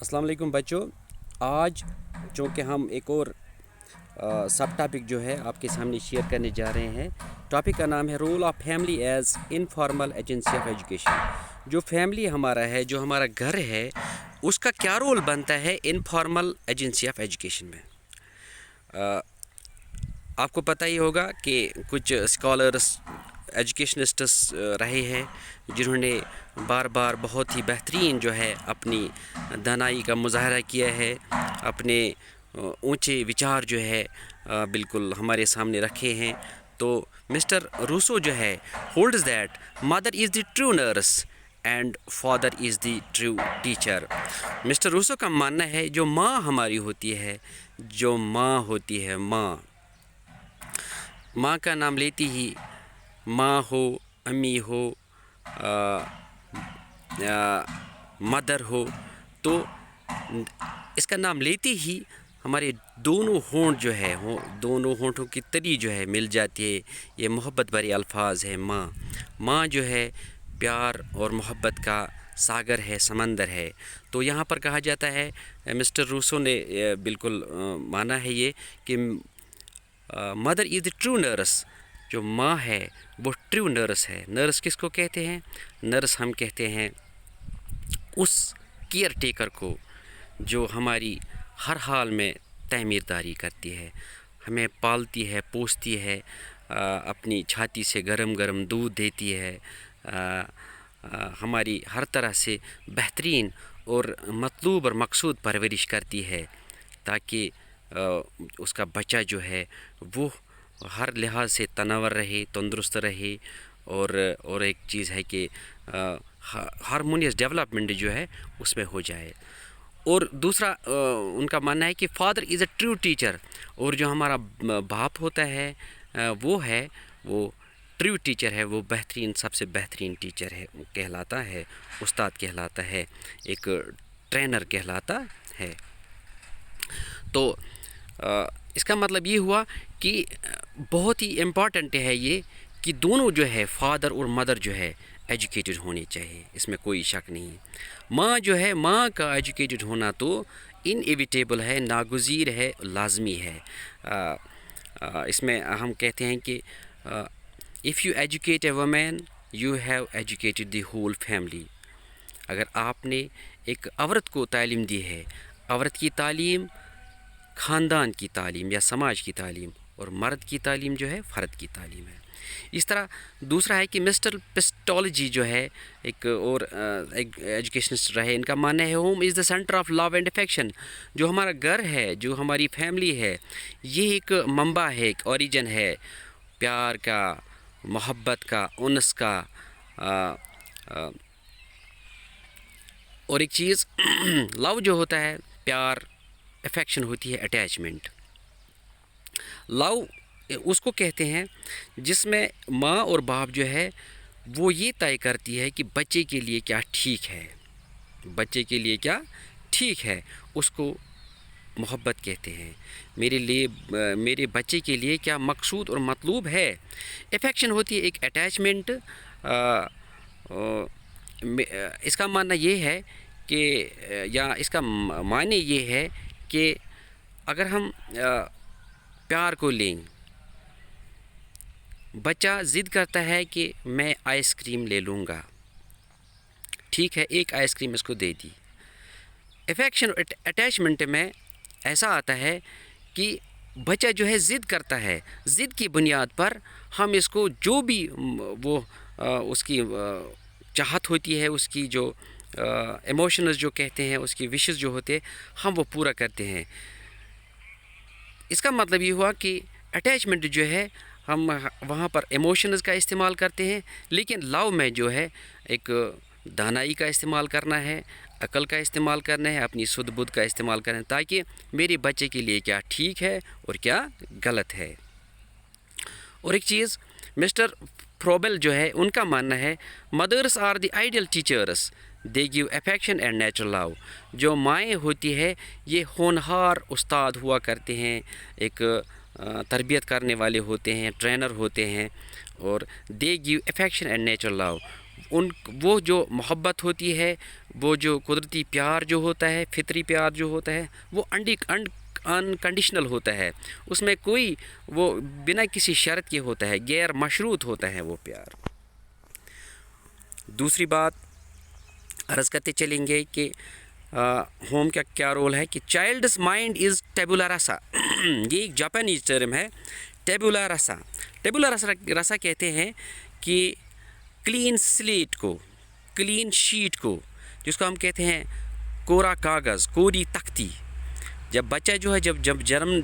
السلام علیکم بچوں. آج چونکہ ہم ایک اور سب ٹاپک جو ہے آپ کے سامنے شیئر کرنے جا رہے ہیں. ٹاپک کا نام ہے role of family as informal agency of education. جو فیملی ہمارا ہے، جو ہمارا گھر ہے، اس کا کیا رول بنتا ہے انفارمل ایجنسی آف ایجوکیشن میں. آپ کو پتہ ہی ہوگا کہ کچھ اسکالرس ایجوکیشنسٹس رہے ہیں جنہوں نے بار بار بہت ہی بہترین جو ہے اپنی دانائی کا مظاہرہ کیا ہے، اپنے اونچے وچار جو ہے بالکل ہمارے سامنے رکھے ہیں. تو مسٹر روسو جو ہے holds that mother is the true nurse and father is the true teacher. Mister Rousseau کا ماننا ہے جو ماں ہماری ہوتی ہے، جو ماں ہوتی ہے، ماں کا نام لیتی ہی، ماں ہو، امی ہو، مدر ہو، تو اس کا نام لیتے ہی ہمارے دونوں ہونٹ جو ہے، دونوں ہونٹوں کی تری جو ہے مل جاتی ہے. یہ محبت بھرے الفاظ ہے. ماں جو ہے پیار اور محبت کا ساگر ہے، سمندر ہے. تو یہاں پر کہا جاتا ہے، مسٹر روسو نے بالکل مانا ہے یہ کہ mother is the true nurse. جو ماں ہے وہ ٹرو نرس ہے. نرس کس کو کہتے ہیں؟ نرس ہم کہتے ہیں اس کیئر ٹیکر کو جو ہماری ہر حال میں تعمیر داری کرتی ہے، ہمیں پالتی ہے، پوستی ہے، اپنی چھاتی سے گرم گرم دودھ دیتی ہے، ہماری ہر طرح سے بہترین اور مطلوب اور مقصود پرورش کرتی ہے تاکہ اس کا بچہ جو ہے وہ ہر لحاظ سے تناور رہے، تندرست رہے، اور ایک چیز ہے کہ ہارمونیس ڈیولپمنٹ جو ہے اس میں ہو جائے. اور دوسرا ان کا ماننا ہے کہ father is a true teacher. اور جو ہمارا باپ ہوتا ہے وہ ٹرو ٹیچر ہے، وہ بہترین، سب سے بہترین ٹیچر ہے، کہلاتا ہے، استاد کہلاتا ہے، ایک ٹرینر کہلاتا ہے. تو اس کا مطلب یہ ہوا کہ بہت ہی امپورٹنٹ ہے یہ کہ دونوں جو ہے فادر اور مدر جو ہے ایجوکیٹڈ ہونی چاہیے، اس میں کوئی شک نہیں. ماں جو ہے، ماں کا ایجوکیٹڈ ہونا تو انایویٹیبل ہے، ناگزیر ہے، لازمی ہے. اس میں ہم کہتے ہیں کہ if you educate a woman you have educated the whole family. اگر آپ نے ایک عورت کو تعلیم دی ہے، عورت کی تعلیم خاندان کی تعلیم یا سماج کی تعلیم، اور مرد کی تعلیم جو ہے فرد کی تعلیم ہے. اس طرح دوسرا ہے کہ مسٹر پسٹالوجی جو ہے ایک اور ایجوکیشنسٹ رہے، ان کا ماننا ہے home is the centre of love and affection. جو ہمارا گھر ہے، جو ہماری فیملی ہے، یہ ایک منبع ہے، ایک اوریجن ہے پیار کا، محبت کا، انس کا. اور ایک چیز لو جو ہوتا ہے، پیار، افیکشن ہوتی ہے اٹیچمنٹ. لو اس کو کہتے ہیں جس میں ماں اور باپ جو ہے وہ یہ طے کرتی ہے کہ بچے کے لیے کیا ٹھیک ہے، بچے کے لیے کیا ٹھیک ہے، اس کو محبت کہتے ہیں. میرے بچے کے لیے کیا مقصود اور مطلوب ہے. افیکشن ہوتی ہے ایک اٹیچمنٹ. اس کا معنی یہ ہے کہ یا اس کا معنی یہ ہے کہ اگر ہم پیار کو لیں، بچہ ضد کرتا ہے کہ میں آئس کریم لے لوں گا، ٹھیک ہے، ایک آئس کریم اس کو دے دی. افیکشن اٹیچمنٹ میں ایسا آتا ہے کہ بچہ جو ہے ضد کرتا ہے، ضد کی بنیاد پر ہم اس کو جو بھی وہ اس کی چاہت ہوتی ہے، اس کی جو ایموشنز جو کہتے ہیں، اس کی وشز جو ہوتے ہیں، ہم وہ پورا کرتے ہیں. اس کا مطلب یہ ہوا کہ اٹیچمنٹ جو ہے ہم وہاں پر ایموشنز کا استعمال کرتے ہیں، لیکن لو میں جو ہے ایک دانائی کا استعمال کرنا ہے، عقل کا استعمال کرنا ہے، اپنی سدھ بدھ کا استعمال کرنا ہے تاکہ میرے بچے کے لیے کیا ٹھیک ہے اور کیا غلط ہے. اور ایک چیز مسٹر فروبل جو ہے ان کا ماننا ہے mothers are the ideal teachers, they give affection and natural love. جو مائیں ہوتی ہے یہ ہونہار استاد ہوا کرتے ہیں، ایک تربیت کرنے والے ہوتے ہیں، ٹرینر ہوتے ہیں، اور دے گیو افیکشن اینڈ نیچرل لو. وہ جو محبت ہوتی ہے، وہ جو قدرتی پیار جو ہوتا ہے، فطری پیار جو ہوتا ہے، وہ انکنڈیشنل ہوتا ہے، اس میں کوئی وہ بنا کسی شرط کے ہوتا ہے، غیر مشروط ہوتا ہے وہ پیار۔ دوسری بات عرض کرتے چلیں گے کہ ہوم کا کیا رول ہے کہ چائلڈس مائنڈ از ٹیبولا رسا۔ یہ ایک جاپانیز ٹرم ہے، ٹیبولا رسا۔ ٹیبولا رسا کہتے ہیں کہ کلین سلیٹ کو، کلین شیٹ کو، جس کو ہم کہتے ہیں کورا کاغذ، کوری تختی۔ جب بچہ جو ہے جب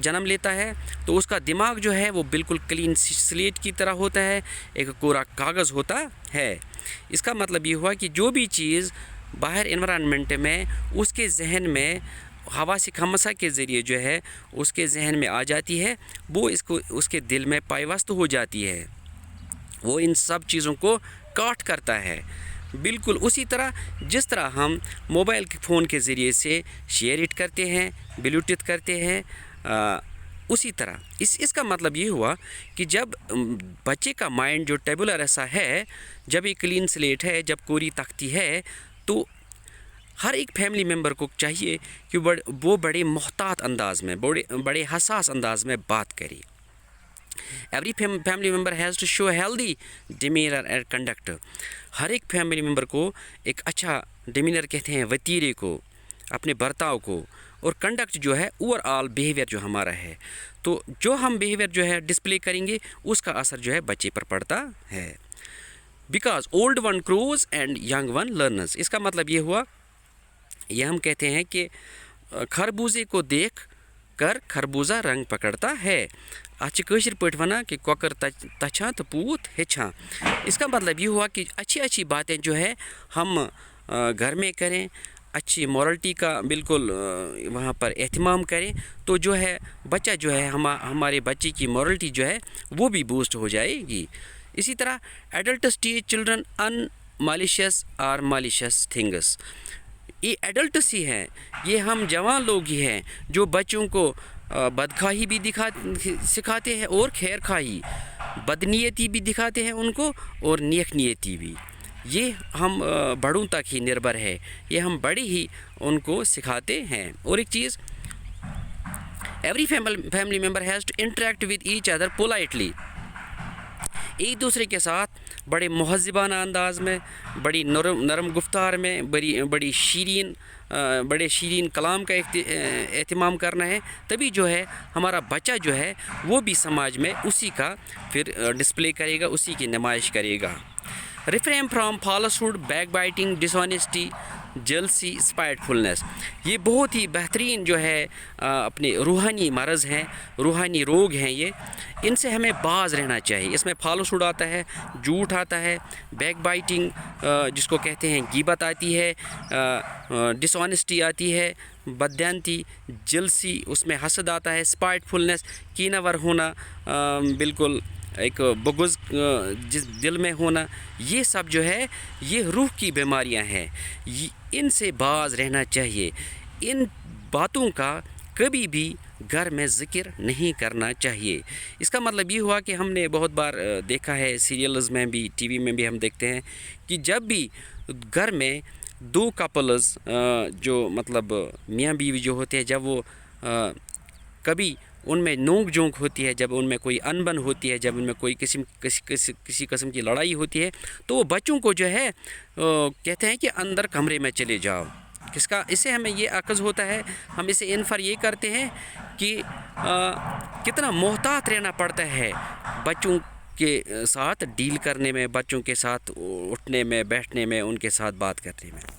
جنم لیتا ہے تو اس کا دماغ جو ہے وہ بالکل کلین سلیٹ کی طرح ہوتا ہے، ایک کورا کاغذ ہوتا ہے۔ اس کا مطلب یہ ہوا کہ جو بھی چیز باہر انوائرمنٹ میں اس کے ذہن میں ہوا سے خمسہ کے ذریعے جو ہے اس کے ذہن میں آ جاتی ہے، وہ اس کے دل میں پیوست ہو جاتی ہے، وہ ان سب چیزوں کو کاٹ کرتا ہے۔ بالکل اسی طرح جس طرح ہم موبائل فون کے ذریعے سے شیئر اٹ کرتے ہیں، بلوٹوتھ کرتے ہیں، اسی طرح اس کا مطلب یہ ہوا کہ جب بچے کا مائنڈ جو ٹیبولا رسا ہے، جب یہ کلین سلیٹ ہے، جب کوری تختی ہے، تو ہر ایک فیملی ممبر کو چاہیے کہ وہ بڑے محتاط انداز میں، بڑے حساس انداز میں بات کرے۔ Every family member has to show healthy demeanour and conduct. ہر ایک فیملی ممبر کو ایک اچھا ڈیمینر کہتے ہیں وتیرے کو، اپنے برتاؤ کو، اور کنڈکٹ جو ہے اوور آل بیہیویئر جو ہمارا ہے، تو جو ہم بیہیویئر جو ہے ڈسپلے کریں گے اس کا اثر جو ہے بچے پر پڑتا ہے۔ Because old one grows and young one learns. اس کا مطلب یہ ہوا، یہ ہم کہتے ہیں کہ خربوزے کو دیکھ کر خربوزہ رنگ پکڑتا ہے۔ اچھے کشر پٲٹھۍ وَنان کہ کۄکر تچھان تو پوت ہیٚچھان۔ اس کا مطلب یہ ہوا کہ اچھی باتیں جو ہے ہم گھر میں کریں، اچھی مورلٹی کا بالکل وہاں پر اہتمام کریں، تو جو ہے بچہ جو ہے ہمارے بچے کی مورلٹی جو ہے وہ بھی بوسٹ ہو جائے گی۔ اسی طرح ایڈلٹس ٹیچ چلڈرن ان مالیشیس اور مالیشیس تھنگس۔ یہ ایڈلٹس ہی ہیں، یہ ہم جوان لوگ ہی ہیں جو بچوں کو بدخواہی بھی سکھاتے ہیں اور خیر خواہی، بدنیتی بھی دکھاتے ہیں ان کو اور نیک نیتی بھی۔ یہ ہم بڑوں تک ہی نربھر ہے، یہ ہم بڑے ہی ان کو سکھاتے ہیں۔ اور ایک چیز، every family member has to interact with each other politely. ایک دوسرے کے ساتھ بڑے مہذبانہ انداز میں، بڑی نرم گفتار میں، بڑے شیرین کلام کا اہتمام کرنا ہے، تبھی جو ہے ہمارا بچہ جو ہے وہ بھی سماج میں اسی کا پھر ڈسپلے کرے گا، اسی کی نمائش کرے گا۔ Refrain from falsehood, backbiting, dishonesty, jealousy, spitefulness. یہ بہت ہی بہترین جو ہے اپنے روحانی مرض ہیں، روحانی روگ ہیں، یہ ان سے ہمیں باز رہنا چاہیے۔ اس میں فالس ہوڈ آتا ہے، جھوٹ آتا ہے، بیک بائٹنگ جس کو کہتے ہیں غیبت آتی ہے، ڈس آنیسٹی آتی ہے، بددیانتی، جلسی اس میں حسد آتا ہے، اسپائٹ فلنس کینہ ور ہونا، بالکل ایک بغض جس دل میں ہونا، یہ سب جو ہے یہ روح کی بیماریاں ہیں، ان سے باز رہنا چاہیے۔ ان باتوں کا کبھی بھی گھر میں ذکر نہیں کرنا چاہیے۔ اس کا مطلب یہ ہوا کہ ہم نے بہت بار دیکھا ہے، سیریلز میں بھی، ٹی وی میں بھی ہم دیکھتے ہیں کہ جب بھی گھر میں دو کپلز جو مطلب میاں بیوی جو ہوتے ہیں، جب وہ کبھی ان میں نوک جھونک ہوتی ہے، جب ان میں کوئی انبن ہوتی ہے، جب ان میں کوئی کسی قسم کی لڑائی ہوتی ہے، تو وہ بچوں کو جو ہے کہتے ہیں کہ اندر کمرے میں چلے جاؤ۔ اس سے ہمیں یہ اخذ ہوتا ہے، ہم اسے انفر یہ کرتے ہیں کہ کتنا محتاط رہنا پڑتا ہے بچوں کے ساتھ ڈیل کرنے میں، بچوں کے ساتھ اٹھنے میں، بیٹھنے میں، ان کے ساتھ بات کرنے میں۔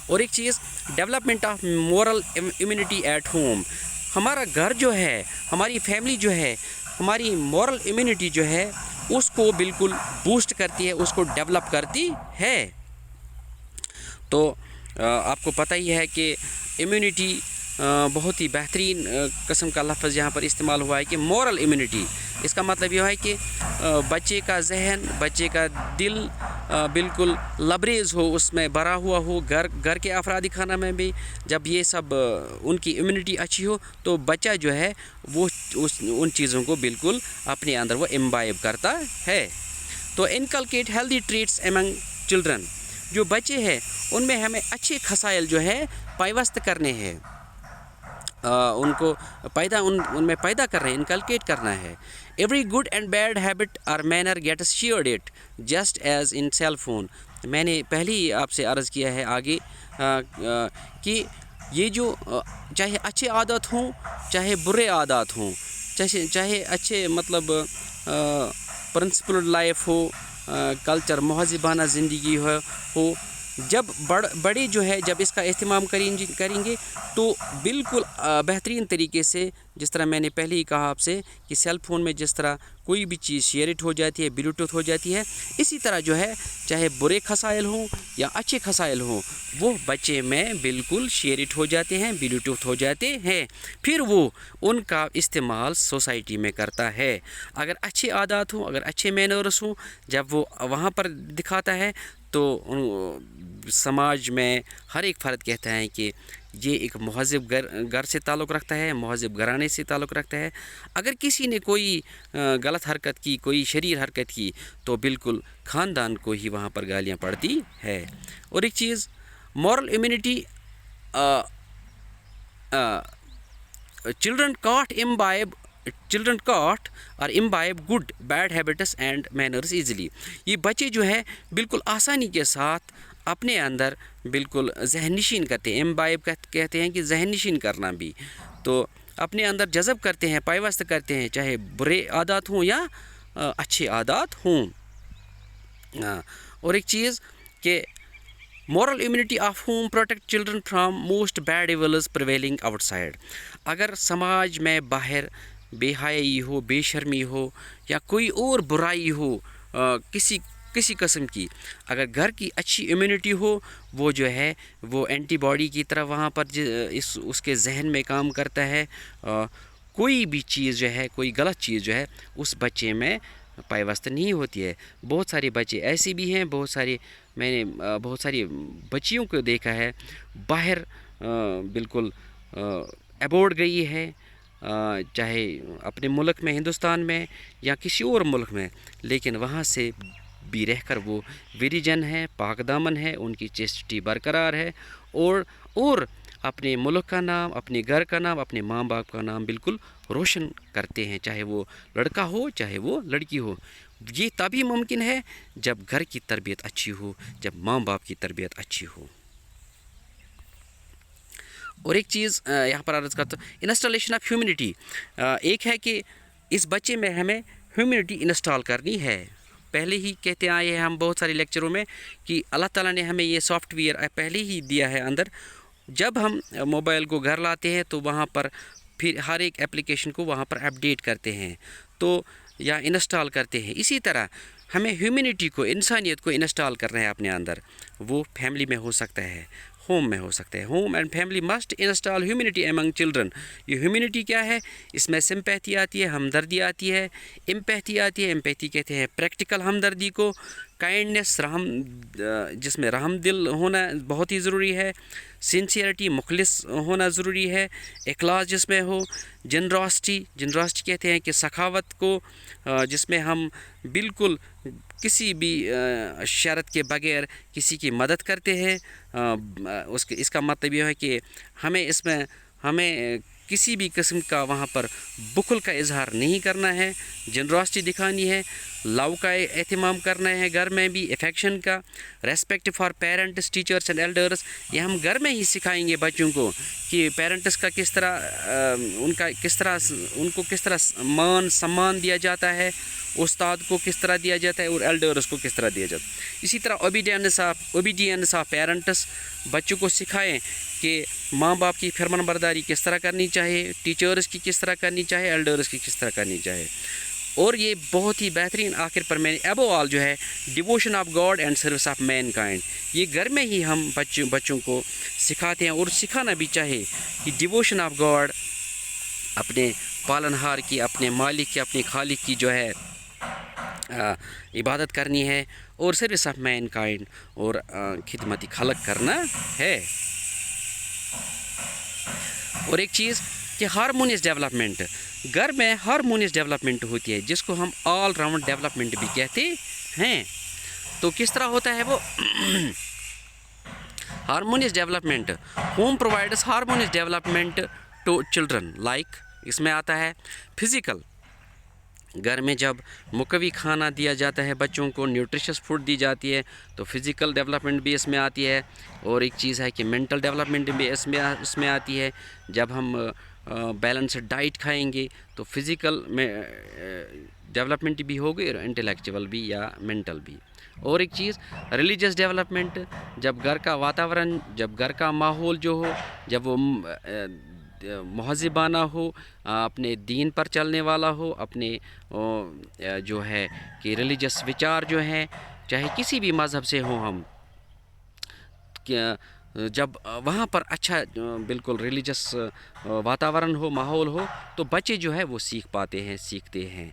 اور ایک چیز، development of moral immunity at home. ہمارا گھر جو ہے، ہماری فیملی جو ہے، ہماری مورل امیونٹی جو ہے اس کو بالکل بوسٹ کرتی ہے، اس کو ڈیولپ کرتی ہے۔ تو آپ کو پتہ ہی ہے کہ امیونٹی بہت ہی بہترین قسم کا لفظ یہاں پر استعمال ہوا ہے کہ مورل امیونٹی۔ اس کا مطلب یہ ہے کہ بچے کا ذہن، بچے کا دل بالکل لبریز ہو، اس میں بھرا ہوا ہو، گھر کے افرادی خانہ میں بھی جب یہ سب ان کی امیونٹی اچھی ہو تو بچہ جو ہے وہ ان چیزوں کو بالکل اپنے اندر وہ امبائب کرتا ہے۔ تو inculcate healthy traits among children, جو بچے ہیں ان میں ہمیں اچھے خصائل جو ہے پیوست کرنے ہیں، ان کو ان میں پیدا کر رہے ہیں، انکلکیٹ کرنا ہے. Every good and bad habit اور manner gets shared it just as in cell phone. میں نے پہلے ہی آپ سے عرض کیا ہے آگے کہ یہ جو چاہے اچھے عادات ہوں چاہے برے عادات ہوں، چاہے اچھے مطلب پرنسپلڈ لائف ہو، کلچر مہذبانہ زندگی ہو، جب بڑے جو ہے جب اس کا اہتمام کریں گے تو بالکل بہترین طریقے سے، جس طرح میں نے پہلے ہی کہا آپ سے کہ سیل فون میں جس طرح کوئی بھی چیز شیئرٹ ہو جاتی ہے، بلوٹوتھ ہو جاتی ہے، اسی طرح جو ہے چاہے برے خصائل ہوں یا اچھے خصائل ہوں وہ بچے میں بالکل شیئرٹ ہو جاتے ہیں، بلوٹوتھ ہو جاتے ہیں. پھر وہ ان کا استعمال سوسائٹی میں کرتا ہے. اگر اچھے عادات ہوں، اگر اچھے مینرس ہوں، جب وہ وہاں پر دکھاتا ہے تو سماج میں ہر ایک فرد کہتا ہے کہ یہ ایک مہذب گھر سے تعلق رکھتا ہے، مہذب گھرانے سے تعلق رکھتا ہے. اگر کسی نے کوئی غلط حرکت کی، کوئی شریر حرکت کی تو بالکل خاندان کو ہی وہاں پر گالیاں پڑتی ہے. اور ایک چیز مورل امیونٹی، چلڈرن کاٹ اور امبائب good bad habits and manners easily. یہ بچے جو ہے بالکل آسانی کے ساتھ اپنے اندر بالکل ذہن نشین کرتے ہیں. امبائب کہتے ہیں کہ ذہن نشین کرنا بھی، تو اپنے اندر جذب کرتے ہیں، پیوست کرتے ہیں، چاہے برے عادات ہوں یا اچھے عادات ہوں. اور ایک چیز کہ moral immunity of home protect children from most bad evils prevailing outside. اگر سماج میں باہر بے حیائی ہو، بے شرمی ہو یا کوئی اور برائی ہو کسی قسم کی، اگر گھر کی اچھی امیونٹی ہو، وہ جو ہے وہ اینٹی باڈی کی طرح وہاں پر اس کے ذہن میں کام کرتا ہے. کوئی بھی چیز جو ہے، کوئی غلط چیز جو ہے اس بچے میں پیوست نہیں ہوتی ہے. بہت سارے بچے ایسے بھی ہیں، میں نے بہت ساری بچیوں کو دیکھا ہے باہر بالکل ایبورڈ گئی ہے، چاہے اپنے ملک میں ہندوستان میں یا کسی اور ملک میں، لیکن وہاں سے بھی رہ کر وہ ویریجن ہے، پاک دامن ہے، ان کی چیسٹی برقرار ہے اور اپنے ملک کا نام، اپنے گھر کا نام، اپنے ماں باپ کا نام بالکل روشن کرتے ہیں، چاہے وہ لڑکا ہو چاہے وہ لڑکی ہو. یہ تبھی ممکن ہے جب گھر کی تربیت اچھی ہو، جب ماں باپ کی تربیت اچھی ہو. اور ایک چیز یہاں پر عرض کرتا ہوں، انسٹالیشن آف ہیومنٹی. ایک ہے کہ اس بچے میں ہمیں ہیومنٹی انسٹال کرنی ہے. پہلے ہی کہتے آئے ہیں ہم بہت سارے لیکچروں میں کہ اللہ تعالیٰ نے ہمیں یہ سافٹ ویئر پہلے ہی دیا ہے اندر. جب ہم موبائل کو گھر لاتے ہیں تو وہاں پر پھر ہر ایک اپلیکیشن کو وہاں پر اپڈیٹ کرتے ہیں تو یا انسٹال کرتے ہیں. اسی طرح ہمیں ہیومنٹی کو، انسانیت کو انسٹال کرنا ہے اپنے اندر. وہ فیملی میں ہو سکتا ہے، ہوم میں ہو سکتا ہے. Home and family must install humanity among children. یہ ہیومنٹی کیا ہے؟ اس میں سمپیتھی آتی ہے، ہمدردی آتی ہے، امپیتھی آتی ہے. امپیتھی کہتے ہیں پریکٹیکل ہمدردی کو. کائنڈنیس، جس میں رحم دل ہونا بہت ہی ضروری ہے. سنسیئرٹی، مخلص ہونا ضروری ہے. اخلاص جس میں ہو. جنراسٹی کہتے ہیں کہ سخاوت کو، جس میں ہم بالکل کسی بھی شرط کے بغیر کسی کی مدد کرتے ہیں. اس کا مطلب یہ ہے کہ ہمیں کسی بھی قسم کا وہاں پر بخل کا اظہار نہیں کرنا ہے. جنراسٹی دکھانی ہے. لو کا اہتمام کرنا ہے گھر میں بھی، افیکشن کا. Respect for parents, teachers and elders. یہ ہم گھر میں ہی سکھائیں گے بچوں کو کہ پیرنٹس کا کس طرح ان کو کس طرح مان سمان دیا جاتا ہے، استاد کو کس طرح دیا جاتا ہے اور ایلڈرس کو کس طرح دیا جاتا ہے. اسی طرح اوبیڈینس آف پیرنٹس. بچوں کو سکھائیں کہ ماں باپ کی فرمان برداری کس طرح کرنی چاہیے، ٹیچرس کی کس طرح کرنی چاہیے، ایلڈرس کی کس طرح کرنی چاہیے. اور یہ بہت ہی بہترین آخر پر میں نے ایبو آل جو ہے devotion of God and service of mankind. یہ گھر میں ہی ہم بچوں کو سکھاتے ہیں اور سکھانا بھی چاہیے کہ ڈیووشن آف گاڈ، اپنے پالنہار کی، اپنے مالک کی، اپنے خالق کی جو ہے عبادت کرنی ہے، اور سروس آف مین کائنڈ اور خدمت خلق کرنا ہے. اور ایک چیز کہ ہارمونیس ڈیولپمنٹ. گھر میں ہارمونیس ڈیولپمنٹ ہوتی ہے جس کو ہم آل راؤنڈ ڈیولپمنٹ بھی کہتے ہیں تو کس طرح ہوتا ہے وہ harmonious development. Home provides harmonious development to children like. اس میں آتا ہے فزیکل. گھر میں جب مقوی کھانا دیا جاتا ہے بچوں کو, نیوٹریشس فوڈ دی جاتی ہے تو فزیکل ڈیولپمنٹ بھی اس میں آتی ہے. اور ایک چیز ہے کہ مینٹل ڈیولپمنٹ بھی اس میں آتی ہے. جب ہم بیلنسڈ ڈائٹ کھائیں گے تو فزیکل میں ڈیولپمنٹ بھی ہوگی اور انٹلیکچول بھی یا مینٹل بھی. اور ایک چیز ریلیجیس ڈیولپمنٹ. جب گھر کا واتاورن, جب گھر کا ماحول جو ہو, جب وہ مہذبانہ ہو, اپنے دین پر چلنے والا ہو, اپنے جو ہے کہ ریلیجس وچار جو ہیں چاہے کسی بھی مذہب سے ہوں ہم, جب وہاں پر اچھا بالکل ریلیجس واتاورن ہو, ماحول ہو, تو بچے جو ہے وہ سیکھ پاتے ہیں, سیکھتے ہیں.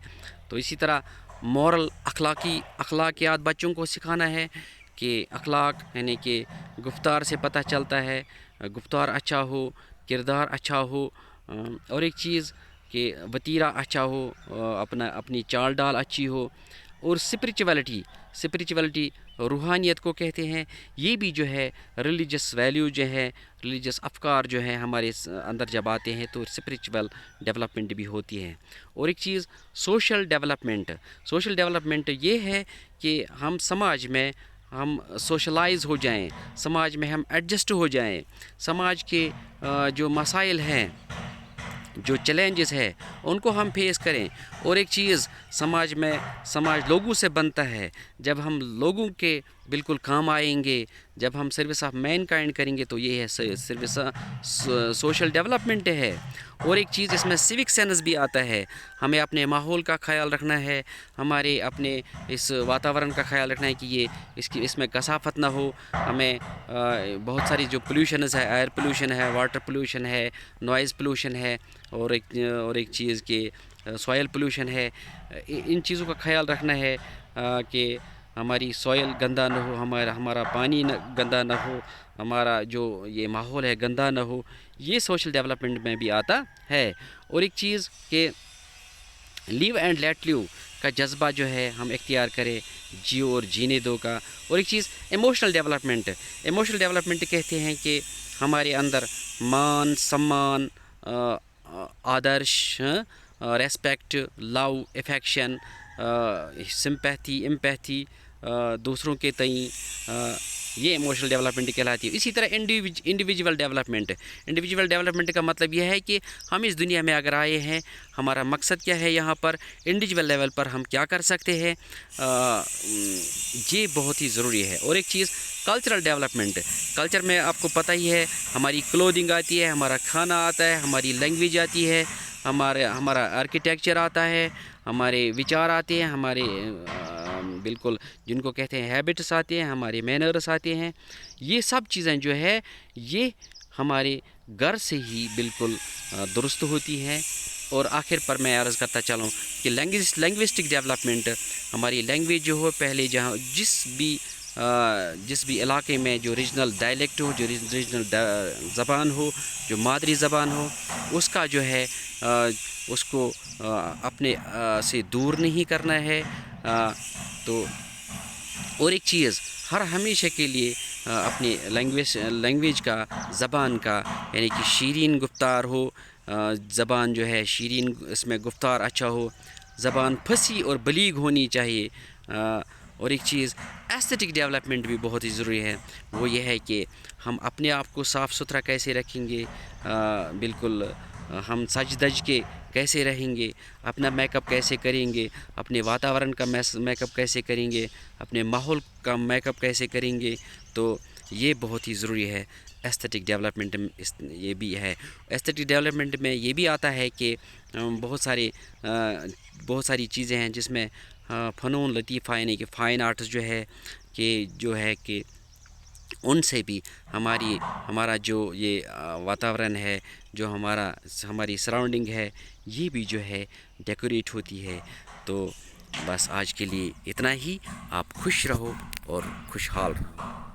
تو اسی طرح مورل اخلاقیات بچوں کو سکھانا ہے کہ اخلاق یعنی کہ گفتار سے پتہ چلتا ہے, گفتار اچھا ہو, کردار اچھا ہو, اور ایک چیز کہ وتیرہ اچھا ہو, اپنی چال ڈال اچھی ہو. اور اسپریچولیٹی روحانیت کو کہتے ہیں. یہ بھی جو ہے ریلیجس ویلیو جو ہے, ریلیجس افکار جو ہیں ہمارے اندر جب آتے ہیں تو اسپریچول ڈیولپمنٹ بھی ہوتی ہے. اور ایک چیز سوشل ڈیولپمنٹ یہ ہے کہ ہم سماج میں ہم سوشلائز ہو جائیں, سماج میں ہم ایڈجسٹ ہو جائیں, سماج کے جو مسائل ہیں, جو چیلنجز ہے ان کو ہم فیس کریں. اور ایک چیز سماج لوگوں سے بنتا ہے. جب ہم لوگوں کے بالکل کام آئیں گے, جب ہم سروس آف مین کائنڈ کریں گے تو یہ ہے سروس سوشل ڈیولپمنٹ ہے. اور ایک چیز اس میں سیوک سینس بھی آتا ہے. ہمیں اپنے ماحول کا خیال رکھنا ہے, ہمارے اپنے اس واتاورن کا خیال رکھنا ہے کہ یہ اس میں کثافت نہ ہو. ہمیں بہت ساری جو پولیوشنز ہے, ایئر پولیوشن ہے, واٹر پولیوشن ہے, نوائز پولیوشن ہے, اور ایک چیز کہ سوائل پولیوشن ہے. ان چیزوں کا خیال رکھنا ہے کہ ہماری سوائل گندا نہ ہو, ہمارا پانی گندا نہ ہو, ہمارا جو یہ ماحول ہے گندا نہ ہو. یہ سوشل ڈیولپمنٹ میں بھی آتا ہے. اور ایک چیز کہ لیو اینڈ لیٹ لیو کا جذبہ جو ہے ہم اختیار کریں, جیو اور جینے دو کا. اور ایک چیز ایموشنل ڈیولپمنٹ کہتے ہیں کہ ہمارے اندر مان, سمان, آدرش, ریسپیکٹ, لو, افیکشن, سمپیتھی, امپیتھی دوسروں کے تئیں, یہ ایموشنل ڈیولپمنٹ کہلاتی ہے. اسی طرح انڈیویجول ڈیولپمنٹ کا مطلب یہ ہے کہ ہم اس دنیا میں اگر آئے ہیں, ہمارا مقصد کیا ہے, یہاں پر انڈیویجول لیول پر ہم کیا کر سکتے ہیں, یہ بہت ہی ضروری ہے. اور ایک چیز کلچرل ڈیولپمنٹ. کلچر میں آپ کو پتہ ہی ہے ہماری کلودنگ آتی ہے, ہمارا کھانا آتا ہے, ہماری لینگویج آتی ہے, ہمارا آرکیٹیکچر آتا ہے, ہمارے وچار آتے ہیں, ہمارے بالکل جن کو کہتے ہیں ہیبٹس آتے ہیں, ہمارے مینرس آتے ہیں. یہ سب چیزیں جو ہے یہ ہمارے گھر سے ہی بالکل درست ہوتی ہیں. اور آخر پر میں عرض کرتا چلوں کہ لینگوسٹک ڈیولپمنٹ, ہماری لینگویج جو ہو, پہلے جہاں جس بھی علاقے میں جو ریجنل ڈائلیکٹ ہو, جو ریجنل زبان ہو, جو مادری زبان ہو, اس کا جو ہے اس کو اپنے سے دور نہیں کرنا ہے. تو اور ایک چیز ہر ہمیشہ کے لیے اپنی لینگویج کا, زبان کا یعنی کہ شیرین گفتار ہو, زبان جو ہے شیرین, اس میں گفتار اچھا ہو, زبان پھنسی اور بلیغ ہونی چاہیے. اور ایک چیز ایستھیٹک ڈیولپمنٹ بھی بہت ہی ضروری ہے. وہ یہ ہے کہ ہم اپنے آپ کو صاف ستھرا کیسے رکھیں گے, بالکل ہم سج دج کے کیسے رہیں گے, اپنا میک اپ کیسے کریں گے, اپنے واتاورن کا میک اپ کیسے کریں گے, اپنے ماحول کا میک اپ کیسے کریں گے. تو یہ بہت ہی ضروری ہے. ایستھیٹک ڈیولپمنٹ یہ بھی ہے. ایستھیٹک ڈیولپمنٹ میں یہ بھی آتا ہے کہ بہت ساری چیزیں ہیں جس میں فنون لطیفہ یعنی کہ فائن آرٹس جو ہے کہ ان سے بھی ہمارا جو یہ واتاورن ہے, جو ہماری سراؤنڈنگ ہے, یہ بھی جو ہے ڈیکوریٹ ہوتی ہے. تو بس آج کے لیے اتنا ہی. آپ خوش رہو اور خوشحال رہو.